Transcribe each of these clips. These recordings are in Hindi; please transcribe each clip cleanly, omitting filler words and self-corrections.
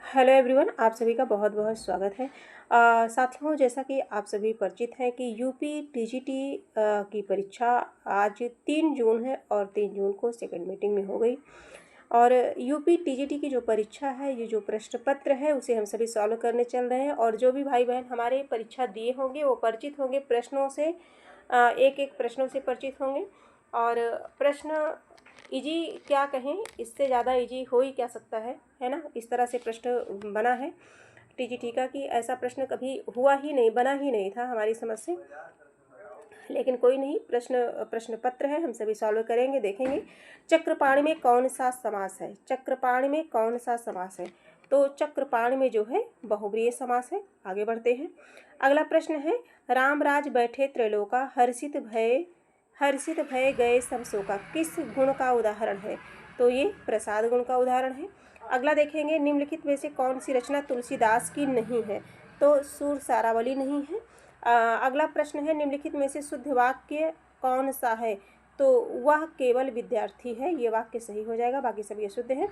हेलो एवरीवन, आप सभी का बहुत बहुत स्वागत है। साथियों, जैसा कि आप सभी परिचित हैं कि यूपी टीजीटी की परीक्षा आज 3 जून है और 3 जून को सेकंड मीटिंग में हो गई। और यूपी टीजीटी की जो परीक्षा है, ये जो प्रश्न पत्र है, उसे हम सभी सॉल्व करने चल रहे हैं। और जो भी भाई बहन हमारे परीक्षा दिए होंगे वो परिचित होंगे प्रश्नों से, एक एक प्रश्नों से परिचित होंगे। और प्रश्न इजी क्या कहें, इससे ज़्यादा इजी हो ही क्या सकता है ना। इस तरह से प्रश्न बना है टीजीटी का कि ऐसा प्रश्न कभी हुआ ही नहीं, बना ही नहीं था हमारी समझ से। लेकिन कोई नहीं, प्रश्न पत्र है, हम सभी सॉल्व करेंगे, देखेंगे। चक्रपाणी में कौन सा समास है? चक्रपाणी में कौन सा समास है? तो चक्रपाणी में जो है बहुब्रीहि समास है। आगे बढ़ते हैं। अगला प्रश्न है, रामराज बैठे त्रैलोका, हर्षित भय गए सब शोका, किस गुण का उदाहरण है? तो ये प्रसाद गुण का उदाहरण है। अगला देखेंगे, निम्नलिखित में से कौन सी रचना तुलसीदास की नहीं है? तो सुरसारावली नहीं है। अगला प्रश्न है, निम्नलिखित में से शुद्ध वाक्य कौन सा है? तो वह केवल विद्यार्थी है, ये वाक्य सही हो जाएगा, बाकी सब ये शुद्ध है।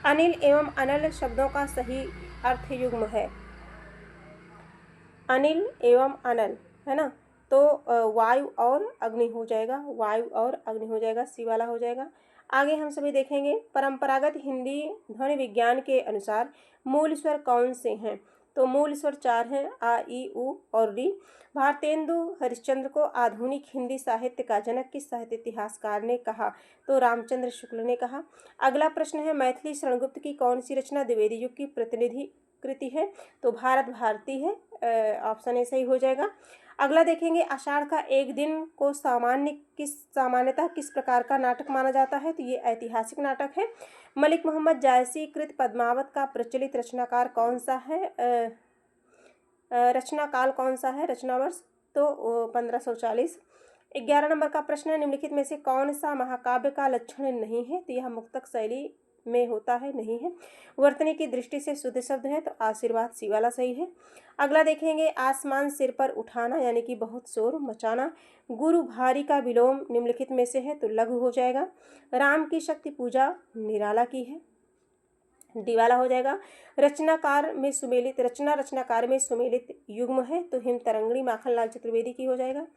अनिल एवं अनल शब्दों का सही अर्थ युग्म है। अनिल एवं अनल, है ना, तो वायु और अग्नि हो जाएगा, वायु और अग्नि हो जाएगा, सी वाला हो जाएगा। आगे हम सभी देखेंगे, परंपरागत हिंदी ध्वनि विज्ञान के अनुसार मूल स्वर कौन से हैं? तो मूल स्वर 4 हैं, आ, ई, उ और री। भारतेंदु हरिश्चंद्र को आधुनिक हिंदी साहित्य का जनक किस साहित्य इतिहासकार ने कहा? तो रामचंद्र शुक्ल ने कहा। अगला प्रश्न है, मैथिली शरणगुप्त की कौन सी रचना द्विवेदी युग की प्रतिनिधि कृति है? तो भारत भारती है, ऑप्शन ए सही हो जाएगा। अगला देखेंगे, आषाढ़ का एक दिन को सामान्यतः किस प्रकार का नाटक माना जाता है? तो ये ऐतिहासिक नाटक है। मलिक मोहम्मद जायसी कृत पद्मावत का प्रचलित रचनाकार कौन सा है? रचना काल कौन सा है, रचना वर्ष? तो 1540। 11 नंबर का प्रश्न है, निम्नलिखित में से कौन सा महाकाव्य का लक्षण नहीं है? तो यह मुक्तक शैली में होता है, नहीं है। वर्तनी की दृष्टि से शुद्ध शब्द है, तो आशीर्वाद सी वाला सही है। अगला देखेंगे, आसमान सिर पर उठाना यानी कि बहुत शोर मचाना। गुरु भारी का विलोम निम्नलिखित में से है, तो लघु हो जाएगा। राम की शक्ति पूजा निराला की है, डी वाला हो जाएगा। रचनाकार में सुमेलित युग्म है, तो हिम तरंगणी माखनलाल चतुर्वेदी की हो जाएगा।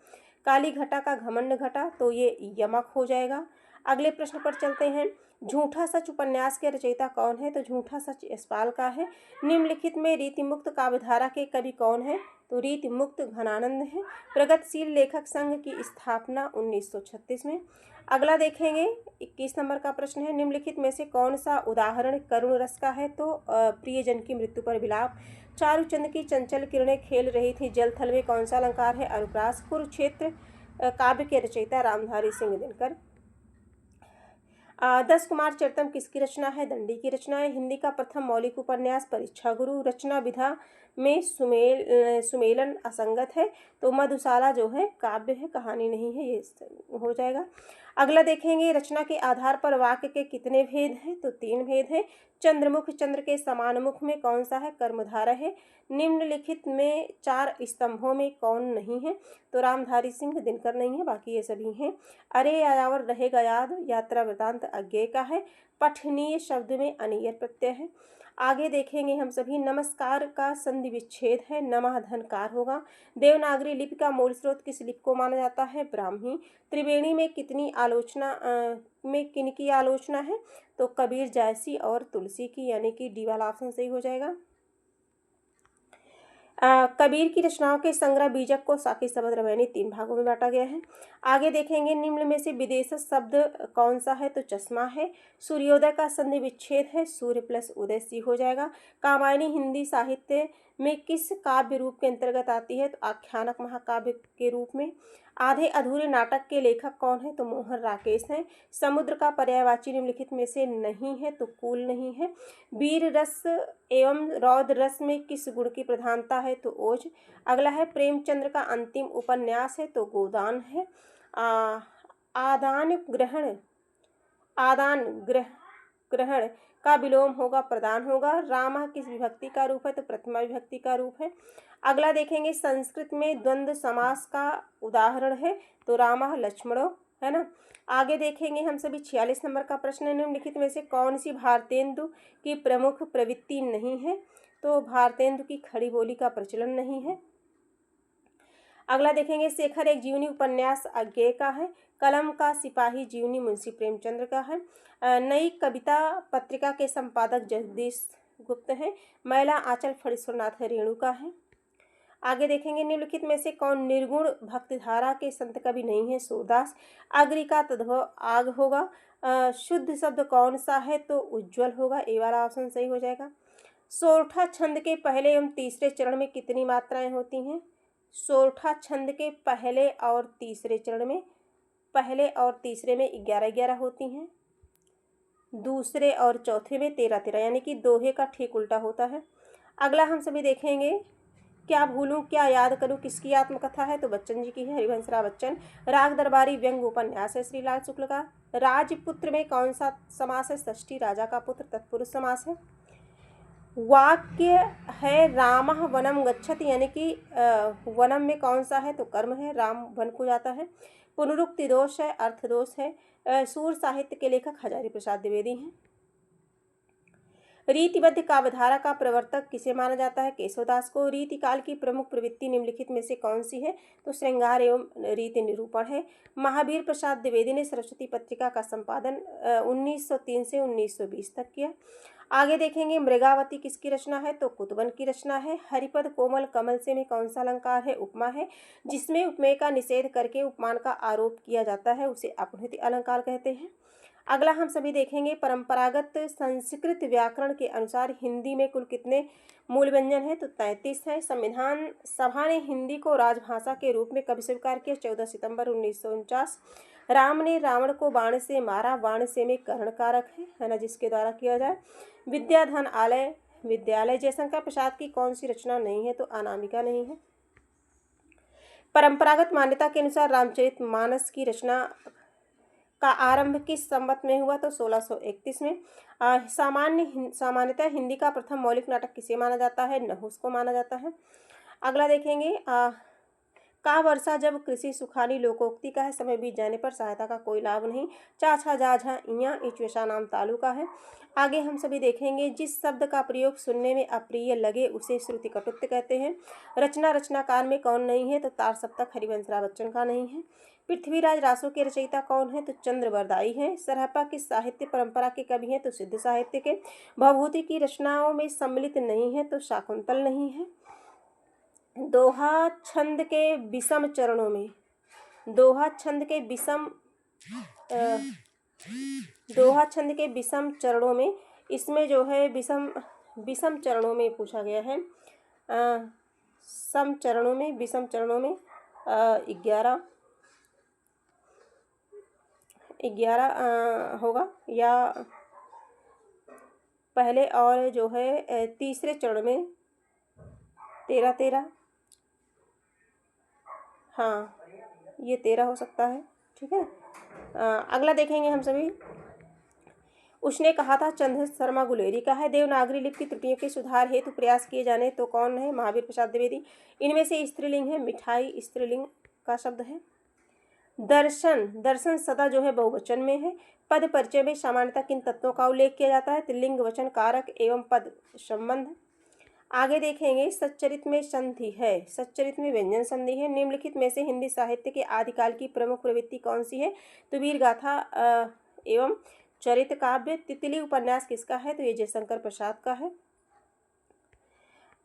काली घटा का घमंड घटा, तो ये यमक हो जाएगा। अगले प्रश्न पर चलते हैं, झूठा सच उपन्यास के रचयिता कौन है? तो झूठा सच यशपाल का है। निम्नलिखित में रीतिमुक्त काव्यधारा के कवि कौन है? तो रीतिमुक्त घनानंद है। प्रगतिशील लेखक संघ की स्थापना 1936 में। अगला देखेंगे, 21 नंबर का प्रश्न है, निम्नलिखित में से कौन सा उदाहरण करुण रस का है? तो प्रियजन की मृत्यु पर विलाप। चारुचंद की चंचल किरणें खेल रही थी जल थल में, कौन सा अलंकार है? अनुप्रास। कुरुक्षेत्र काव्य के रचयिता रामधारी सिंह दिनकर। 10 कुमार चरितम किसकी रचना है? दंडी की रचना है। हिंदी का प्रथम मौलिक उपन्यास परीक्षा गुरु। रचना विधा में सुमेलन असंगत है, तो मधुशाला जो है काव्य है, कहानी नहीं है, ये हो जाएगा। अगला देखेंगे, रचना के आधार पर वाक्य के कितने भेद हैं? तो 3 भेद हैं। चंद्रमुख, चंद्र के समान मुख में कौन सा है? कर्मधारय है। निम्नलिखित में 4 स्तंभों में कौन नहीं है? तो रामधारी सिंह दिनकर नहीं है, बाकी ये सभी हैं। अरे यायावर रहेगा याद, यात्रा वृतांत अज्ञेय का है। पठनीय शब्द में अनियर प्रत्यय है। आगे देखेंगे हम सभी, नमस्कार का संधि विच्छेद है, नमः धनकार होगा। देवनागरी लिपि का मूल स्रोत किस लिपि को माना जाता है? ब्राह्मी। त्रिवेणी में किनकी आलोचना है? तो कबीर, जायसी और तुलसी की, यानी कि डी वाला ऑप्शन सही हो जाएगा। कबीर की रचनाओं के संग्रह बीजक को साकी शबद रामायणी 3 भागों में बांटा गया है। आगे देखेंगे, निम्न में से विदेश शब्द कौन सा है? तो चश्मा है। सूर्योदय का संधि विच्छेद है, सूर्य प्लस उदय, सी हो जाएगा। कामायनी हिंदी साहित्य में किस काव्य रूप के अंतर्गत आती है? तो आख्यानक महाकाव्य के रूप में। आधे अधूरे नाटक के लेखक कौन है? तो मोहन राकेश हैं। समुद्र का पर्यायवाची निम्नलिखित में से नहीं है, तो कूल नहीं है। वीर रस एवं रौद्र रस में किस गुण की प्रधानता है? तो ओज। अगला है, प्रेमचंद्र का अंतिम उपन्यास है, तो गोदान है। आदान ग्रहण का विलोम होगा, प्रदान होगा। राम किस विभक्ति का रूप है? तो प्रथमा विभक्ति का रूप है। अगला देखेंगे, संस्कृत में द्वंद्व समास का उदाहरण है, तो रामः लक्ष्मणो है ना। आगे देखेंगे हम सभी 46 नंबर का प्रश्न, निम्नलिखित में से कौन सी भारतेंदु की प्रमुख प्रवृत्ति नहीं है? तो भारतेंदु की खड़ी बोली का प्रचलन नहीं है। अगला देखेंगे, शेखर एक जीवनी उपन्यास अज्ञेय का है। कलम का सिपाही जीवनी मुंशी प्रेमचंद्र का है। नई कविता पत्रिका के संपादक जगदीश गुप्त हैं। मैला आंचल फणीश्वरनाथ रेणु का है। आगे देखेंगे, निम्नलिखित में से कौन निर्गुण भक्तिधारा के संत कवि नहीं है? सूरदास। अग्नि का तद्भव आग होगा। शुद्ध शब्द कौन सा है? तो उज्ज्वल होगा, ए वाला ऑप्शन सही हो जाएगा। सोरठा छंद के पहले एवं तीसरे चरण में कितनी मात्राएं होती हैं? सोरठा छंद के पहले और तीसरे चरण में, पहले और तीसरे में 11-11 होती हैं, दूसरे और चौथे में 13-13, यानी कि दोहे का ठीक उल्टा होता है। अगला हम सभी देखेंगे, क्या भूलूं क्या याद करूं किसकी आत्मकथा है? तो बच्चन जी की है, हरिवंश राय बच्चन। राग दरबारी व्यंग उपन्यास है श्रीलाल शुक्ल का। राजपुत्र में कौन सा समास है? षष्ठी। राजा का पुत्र तत्पुरुष समास है। वाक्य है रामः वनम गच्छति, यानी कि वनम में कौन सा है? तो कर्म है, राम वन को जाता है। पुनरुक्ति दोष है, अर्थ दोष है। सूर साहित्य के लेखक हजारी प्रसाद द्विवेदी हैं। रीतिबद्ध काव्यधारा का प्रवर्तक किसे माना जाता है? केशवदास को। रीतिकाल की प्रमुख प्रवृत्ति निम्नलिखित में से कौन सी है? तो श्रृंगार एवं रीति निरूपण है। महावीर प्रसाद द्विवेदी ने सरस्वती पत्रिका का संपादन 1903 से 1920 तक किया। आगे देखेंगे, मृगावती किसकी रचना है? तो कुतुबन की रचना है। हरिपद कोमल कमल से में कौन सा अलंकार है? उपमा है। जिसमें उपमेय का निषेध करके उपमान का आरोप किया जाता है उसे अपहृत अलंकार कहते हैं। अगला हम सभी देखेंगे, परंपरागत संस्कृत व्याकरण के अनुसार हिंदी में कुल कितने मूल व्यंजन हैं? तो 33 हैं। संविधान सभा ने हिंदी को राजभाषा के रूप में कब स्वीकार किया? 14 सितंबर 1949। राम ने रावण को बाण से मारा, बाण से में कर्ण कारक है ना, जिसके द्वारा किया जाए। विद्याधन आलय विद्यालय। जयशंकर प्रसाद की कौन सी रचना नहीं है? तो अनामिका नहीं है। परंपरागत मान्यता के अनुसार रामचरितमानस की रचना का आरंभ किस संवत में हुआ? तो 1631 में। सामान्यतः हिंदी का प्रथम मौलिक नाटक किसे माना जाता है? नहुस को माना जाता है। अगला देखेंगे, का वर्षा जब कृषि सुखानी लोकोक्ति का है, समय बीत जाने पर सहायता का कोई लाभ नहीं। चाछा जाझा इया इचवेशा नाम तालु का है। आगे हम सभी देखेंगे, जिस शब्द का प्रयोग सुनने में अप्रिय लगे उसे श्रुति कटुत्व कहते हैं। रचना रचनाकार में कौन नहीं है? तो तार सप्तक हरिवंश राय बच्चन का नहीं है। पृथ्वीराज रासो के रचयिता कौन है? तो चंद्र बरदाई हैं। सरहपा किस साहित्य परंपरा के कवि हैं? तो सिद्ध साहित्य के। भवभूति की रचनाओं में सम्मिलित नहीं है, तो शाकुंतल नहीं है। दोहा छंद के विषम चरणों में, दोहा छंद के विषम चरणों में, इसमें जो है विषम चरणों में पूछा गया है। सम चरणों में, विषम चरणों में 11 होगा, या पहले और जो है तीसरे चरण में 13-13, हाँ ये 13 हो सकता है। ठीक है। अगला देखेंगे हम सभी, उसने कहा था चंद्र शर्मा गुलेरी का है। देवनागरी लिपि की त्रुटियों के सुधार हेतु प्रयास किए जाने तो कौन है? महावीर प्रसाद द्विवेदी। इनमें से स्त्रीलिंग है, मिठाई स्त्रीलिंग का शब्द है। दर्शन सदा जो है बहुवचन में है। पद परिचय में सामान्यतः किन तत्वों का उल्लेख किया जाता है? तो लिंग, वचन, कारक एवं पद संबंध। आगे देखेंगे, सच्चरित में संधि है, सच्चरित में व्यंजन संधि है। निम्नलिखित में से हिंदी साहित्य के आदिकाल की प्रमुख प्रवृत्ति कौन सी है? तो वीर गाथा एवं चरित काव्य। तितली उपन्यास किसका है? तो ये जयशंकर प्रसाद का है।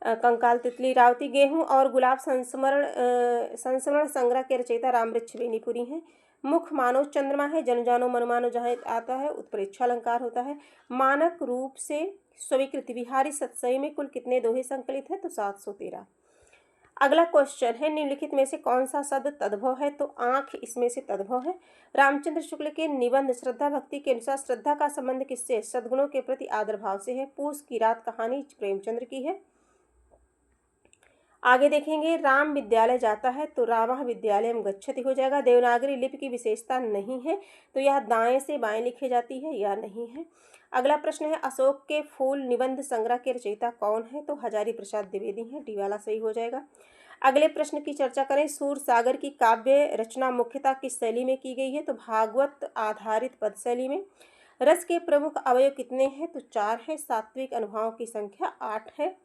कंकाल तितली रावती। गेहूं और गुलाब संस्मरण संग्रह के रचयिता रामवृक्ष बेनीपुरी हैं। मुख मानव चंद्रमा है। जन जानो मन मानो जहाँ आता है उत्प्रेक्षा अलंकार होता है। मानक रूप से स्वीकृत बिहारी सत्सई में कुल कितने दोहे संकलित हैं? तो 713। अगला क्वेश्चन है, निम्नलिखित में से कौन सा शब्द तद्भव है? तो आंख इसमें से तद्भव है। रामचंद्र शुक्ल के निबंध श्रद्धा भक्ति के अनुसार श्रद्धा का संबंध किससे? सद्गुणों के प्रति आदर भाव से है। पूस की रात कहानी प्रेमचंद्र की है। आगे देखेंगे, राम विद्यालय जाता है तो रामः विद्यालयम गच्छति हो जाएगा। देवनागरी लिपि की विशेषता नहीं है, तो यह दाएं से बाएं लिखी जाती है या नहीं है। अगला प्रश्न है, अशोक के फूल निबंध संग्रह के रचयिता कौन है? तो हजारी प्रसाद द्विवेदी हैं, डी वाला सही हो जाएगा। अगले प्रश्न की चर्चा करें। सूरसागर की काव्य रचना मुख्यतः किस शैली में की गई है? तो भागवत आधारित पद शैली में। रस के प्रमुख अवयव कितने हैं? तो 4 हैं। सात्विक अनुभवों की संख्या 8 है।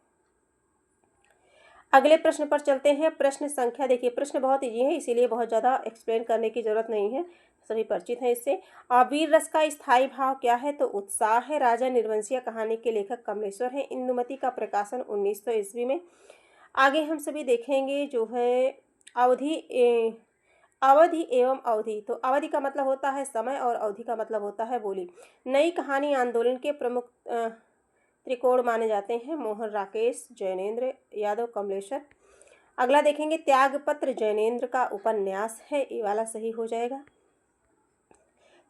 अगले प्रश्न पर चलते हैं। प्रश्न संख्या देखिए, प्रश्न बहुत ईजी है, इसीलिए बहुत ज़्यादा एक्सप्लेन करने की ज़रूरत नहीं है, सभी परिचित हैं इससे। वीर रस का स्थायी भाव क्या है? तो उत्साह है। राजा निर्वंशिया कहानी के लेखक कमलेश्वर हैं। इंदुमती का प्रकाशन 1900 ईस्वी में। आगे हम सभी देखेंगे जो है अवधि एवं अवधि। तो अवधि का मतलब होता है समय और अवधि का मतलब होता है बोली। नई कहानी आंदोलन के प्रमुख त्रिकोण माने जाते हैं। मोहन राकेश, जैनेन्द्र यादव, कमलेश्वर। अगला देखेंगे त्यागपत्र जैनेन्द्र का उपन्यास है, ये वाला सही हो जाएगा।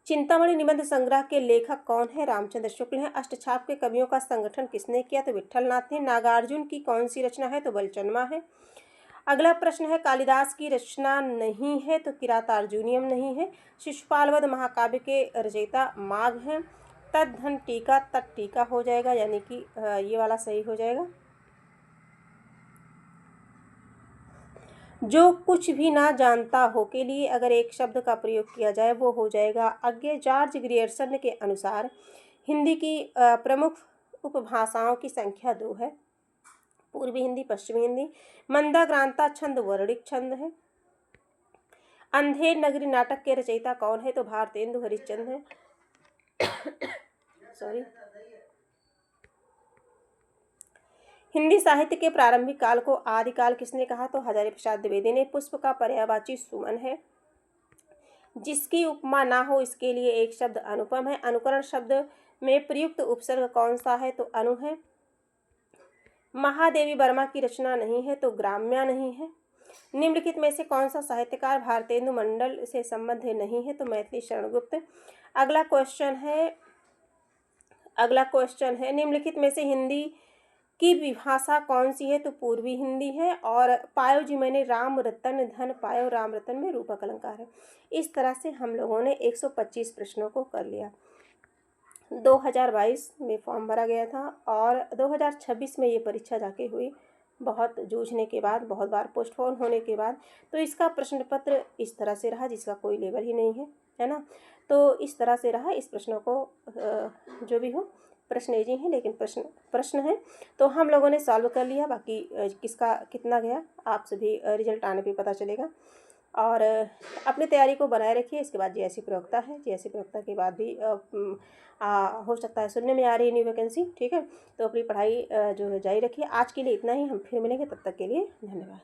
चिंतामणि निबंध संग्रह के लेखक कौन है? रामचंद्र शुक्ल हैं। अष्टछाप के कवियों का संगठन किसने किया? तो विट्ठलनाथ ने। नागार्जुन की कौन सी रचना है? तो बलचन्मा है। अगला प्रश्न है कालिदास की रचना नहीं है तो किरातार्जुनीयम नहीं है। शिशुपाल वध महाकाव्य के रचयिता माघ हैं। तद्धन टीका, तट टीका हो जाएगा, यानी कि ये वाला सही हो जाएगा। जो कुछ भी ना जानता हो के लिए अगर एक शब्द का प्रयोग किया जाए वो हो जाएगा अज्ञे। जॉर्ज ग्रियर्सन के अनुसार हिंदी की प्रमुख उपभाषाओं की संख्या 2 है। पूर्वी हिंदी, पश्चिमी हिंदी। मंदाक्रांता छंद वर्णिक छंद है। अंधेर नगरी नाटक के रचयिता कौन है? तो भारतेंदु हरिश्चंद्र है। सॉरी। हिंदी साहित्य के प्रारंभिक काल को आदिकाल किसने कहा? तो हजारी प्रसाद द्विवेदी ने। पुष्प का पर्यायवाची सुमन है। जिसकी उपमा ना हो इसके लिए एक शब्द अनुपम है। अनुकरण शब्द में प्रयुक्त उपसर्ग कौन सा है? तो अनु है। महादेवी वर्मा की रचना नहीं है तो ग्राम्या नहीं है। निम्नलिखित में से कौन सा साहित्यकार भारतेंदु मंडल से संबंध नहीं है? तो मैथिली शरण गुप्त। अगला क्वेश्चन है निम्नलिखित में से हिंदी की विभाषा कौन सी है? तो पूर्वी हिंदी है। और पायो जी मैंने राम रतन धन पायो, राम रतन में रूपक अलंकार है। इस तरह से हम लोगों ने 125 प्रश्नों को कर लिया। 2022 में फॉर्म भरा गया था और 2026 में ये परीक्षा जाके हुई। बहुत जूझने के बाद, बहुत बार पोस्टपोन होने के बाद, तो इसका प्रश्न पत्र इस तरह से रहा जिसका कोई लेवल ही नहीं है ना। तो इस तरह से रहा। इस प्रश्नों को जो भी हो, प्रश्न इजी हैं लेकिन प्रश्न है तो हम लोगों ने सॉल्व कर लिया। बाकी किसका कितना गया आप सभी रिजल्ट आने पे पता चलेगा। और अपनी तैयारी को बनाए रखिए। इसके बाद जीएससी प्रवक्ता है, जीएससी प्रवक्ता के बाद भी हो सकता है सुनने में आ रही न्यू वैकेंसी, ठीक है। तो अपनी पढ़ाई जो है जारी रखिए। आज के लिए इतना ही, हम फिर मिलेंगे, तब तक के लिए धन्यवाद।